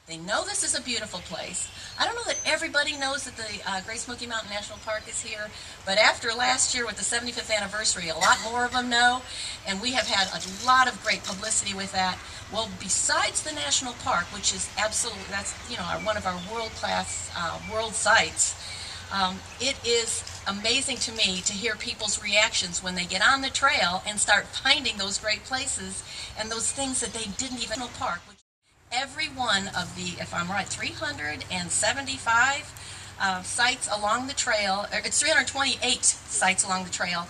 They know this is a beautiful place. I don't know that everybody knows that the Great Smoky Mountain National Park is here, but after last year with the 75th anniversary, a lot more of them know, and we have had a lot of great publicity with that. Well, besides the national park, which is absolutely, that's, one of our world-class world sites, it is amazing to me to hear people's reactions when they get on the trail and start finding those great places and those things that they didn't even know park. Every one of the, if I'm right, 375 sites along the trail, it's 328 sites along the trail,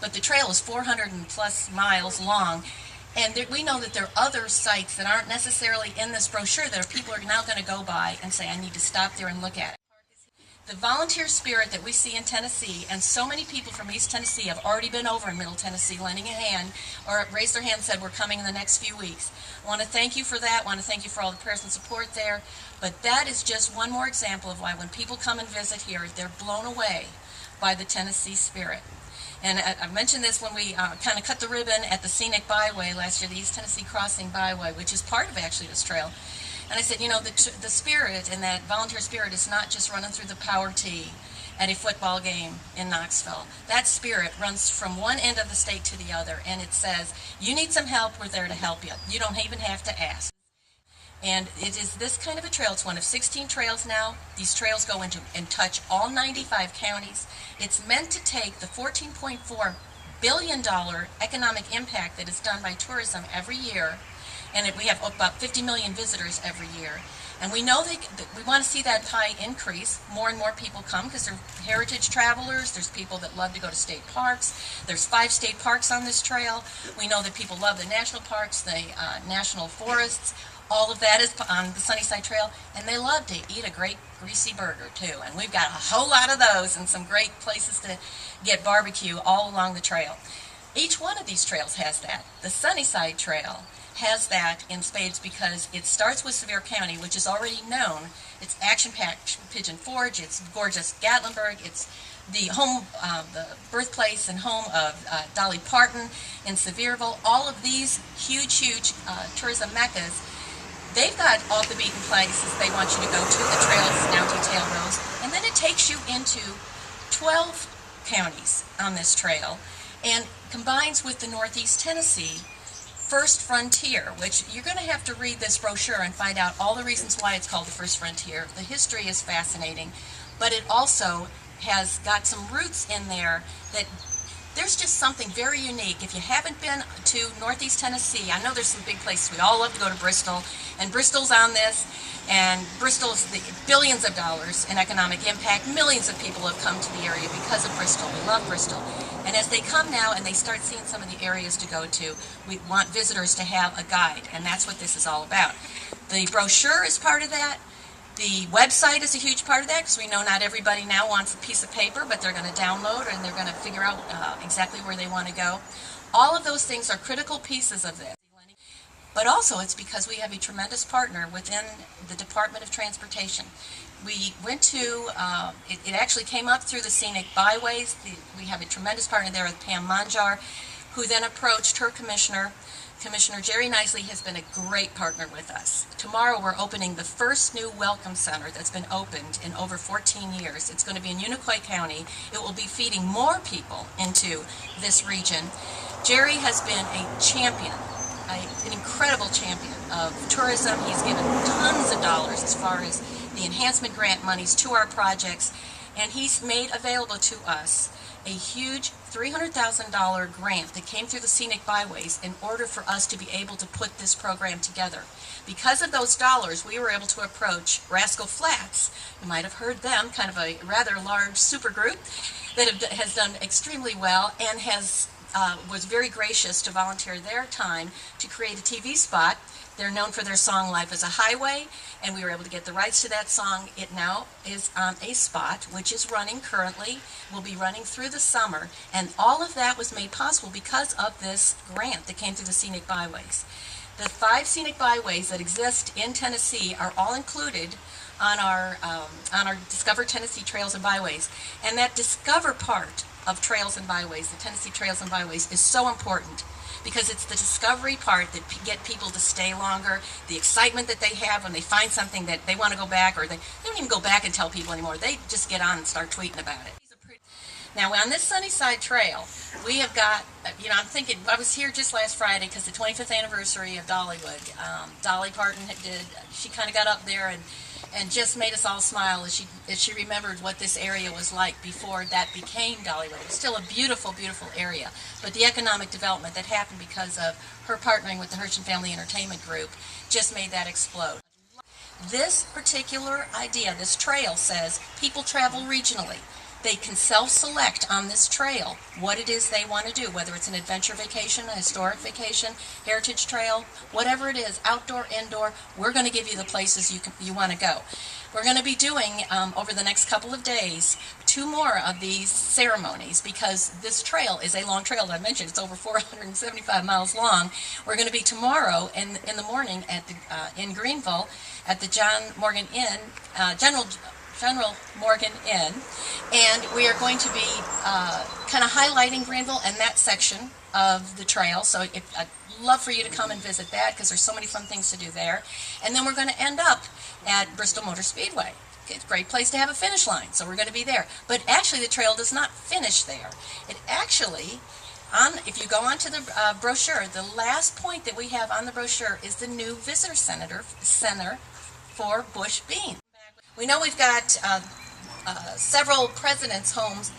but the trail is 400 and plus miles long. And we know that there are other sites that aren't necessarily in this brochure that people are now going to go by and say, I need to stop there and look at it. The volunteer spirit that we see in Tennessee, and so many people from East Tennessee have already been over in Middle Tennessee lending a hand, or raised their hand and said, we're coming in the next few weeks. I want to thank you for that. I want to thank you for all the prayers and support there. But that is just one more example of why when people come and visit here, they're blown away by the Tennessee spirit. And I mentioned this when we kind of cut the ribbon at the Scenic Byway last year, the East Tennessee Crossing Byway, which is part of actually this trail. And I said, the spirit and that volunteer spirit is not just running through the power tee at a football game in Knoxville. That spirit runs from one end of the state to the other, and it says, you need some help, we're there to help you. You don't even have to ask. And it is this kind of a trail. It's one of 16 trails now. These trails go into and touch all 95 counties. It's meant to take the $14.4 billion economic impact that is done by tourism every year, and we have about 50 million visitors every year. And we know that we want to see that pie increase. More and more people come because they're heritage travelers. There's people that love to go to state parks. There's 5 state parks on this trail. We know that people love the national parks, the national forests. All of that is on the Sunnyside Trail, and they love to eat a great greasy burger too. And we've got a whole lot of those and some great places to get barbecue all along the trail. Each one of these trails has that. The Sunnyside Trail has that in spades because it starts with Sevier County, which is already known. It's action-packed Pigeon Forge, it's gorgeous Gatlinburg, it's the home, the birthplace and home of Dolly Parton in Sevierville. All of these huge tourism meccas, they've got off the beaten places they want you to go to. The trails now detail those. And then it takes you into 12 counties on this trail and combines with the Northeast Tennessee First Frontier, which you're going to have to read this brochure and find out all the reasons why it's called the First Frontier. The history is fascinating, but it also has got some roots in there that there's just something very unique. If you haven't been to Northeast Tennessee, I know there's some big places. We all love to go to Bristol, and Bristol's on this, and Bristol's the billions of dollars in economic impact. Millions of people have come to the area because of Bristol. We love Bristol. And as they come now and they start seeing some of the areas to go to, we want visitors to have a guide, and that's what this is all about. The brochure is part of that. The website is a huge part of that because we know not everybody now wants a piece of paper, but they're going to download and they're going to figure out exactly where they want to go. All of those things are critical pieces of this. But also it's because we have a tremendous partner within the Department of Transportation. We went to, it actually came up through the Scenic Byways. We have a tremendous partner there with Pam Monjar, who then approached her commissioner. Commissioner Jerry Nicely has been a great partner with us. Tomorrow we're opening the first new welcome center that's been opened in over 14 years. It's going to be in Cocke County. It will be feeding more people into this region. Jerry has been a champion, an incredible champion of tourism. He's given tons of dollars as far as the enhancement grant monies to our projects, and he's made available to us a huge $300,000 grant that came through the Scenic Byways in order for us to be able to put this program together. Because of those dollars, we were able to approach Rascal Flatts. You might have heard them, kind of a rather large supergroup that has done extremely well and was very gracious to volunteer their time to create a TV spot. They're known for their song Life is a Highway, and we were able to get the rights to that song. It now is on a spot, which is running currently, will be running through the summer, and all of that was made possible because of this grant that came through the Scenic Byways. The 5 Scenic Byways that exist in Tennessee are all included on our Discover Tennessee Trails and Byways, and that Discover part of Trails and Byways, the Tennessee Trails and Byways, is so important because it's the discovery part that get people to stay longer, the excitement that they have when they find something that they want to go back, or they don't even go back and tell people anymore. They just get on and start tweeting about it. Now, on this Sunnyside Trail, we have got, I'm thinking, I was here just last Friday because the 25th anniversary of Dollywood. Dolly Parton she kind of got up there and just made us all smile as she remembered what this area was like before that became Dollywood. It was still a beautiful, beautiful area, but the economic development that happened because of her partnering with the Hirsch and Family Entertainment Group just made that explode. This particular idea, this trail, says people travel regionally. They can self-select on this trail what it is they want to do, whether it's an adventure vacation, a historic vacation, heritage trail, whatever it is, outdoor, indoor. We're going to give you the places you want to go. We're going to be doing, over the next couple of days, 2 more of these ceremonies, because this trail is a long trail. As I mentioned, it's over 475 miles long. We're going to be tomorrow in the morning at in Greenville at the General Morgan Inn, and we are going to be kind of highlighting Greenville and that section of the trail. So I'd love for you to come and visit that, because there's so many fun things to do there. And then we're going to end up at Bristol Motor Speedway. It's a great place to have a finish line, so we're going to be there. But actually the trail does not finish there. It actually, if you go onto the brochure, the last point that we have on the brochure is the new Visitor Center for Bush Beans. We know we've got several presidents' homes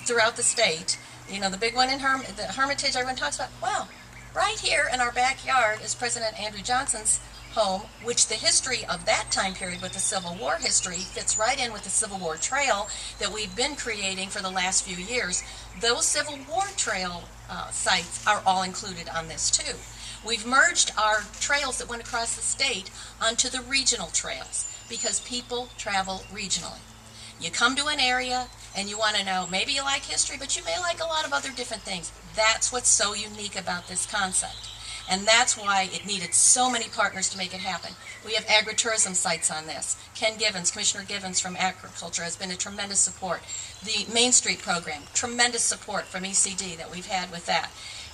throughout the state. The big one in the Hermitage everyone talks about. Well, right here in our backyard is President Andrew Johnson's home, which the history of that time period with the Civil War history fits right in with the Civil War Trail that we've been creating for the last few years. Those Civil War Trail sites are all included on this too. We've merged our trails that went across the state onto the regional trails, because people travel regionally. You come to an area and you want to know, maybe you like history, but you may like a lot of other different things. That's what's so unique about this concept. And that's why it needed so many partners to make it happen. We have agritourism sites on this. Ken Givens, Commissioner Givens from Agriculture, has been a tremendous support. The Main Street program, tremendous support from ECD that we've had with that.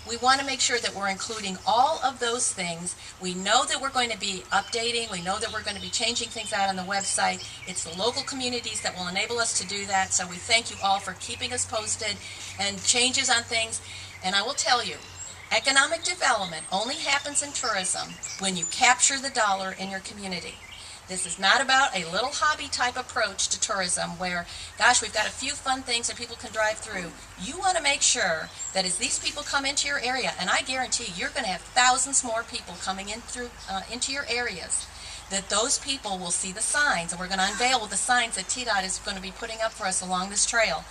We want to make sure that we're including all of those things. We know that we're going to be updating. We know that we're going to be changing things out on the website. It's the local communities that will enable us to do that. So we thank you all for keeping us posted and changes on things. And I will tell you, economic development only happens in tourism when you capture the dollar in your community. This is not about a little hobby type approach to tourism where, gosh, we've got a few fun things that people can drive through. You want to make sure that as these people come into your area, and I guarantee you're going to have thousands more people coming in through into your areas, that those people will see the signs, and we're going to unveil the signs that TDOT is going to be putting up for us along this trail.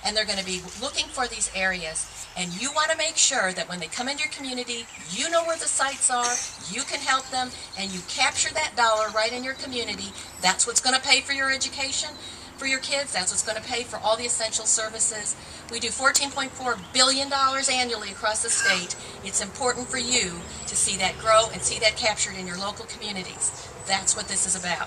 And they're going to be looking for these areas, and you want to make sure that when they come into your community, you know where the sites are, you can help them, and you capture that dollar right in your community. That's what's going to pay for your education for your kids. That's what's going to pay for all the essential services. We do $14.4 billion annually across the state. It's important for you to see that grow and see that captured in your local communities. That's what this is about.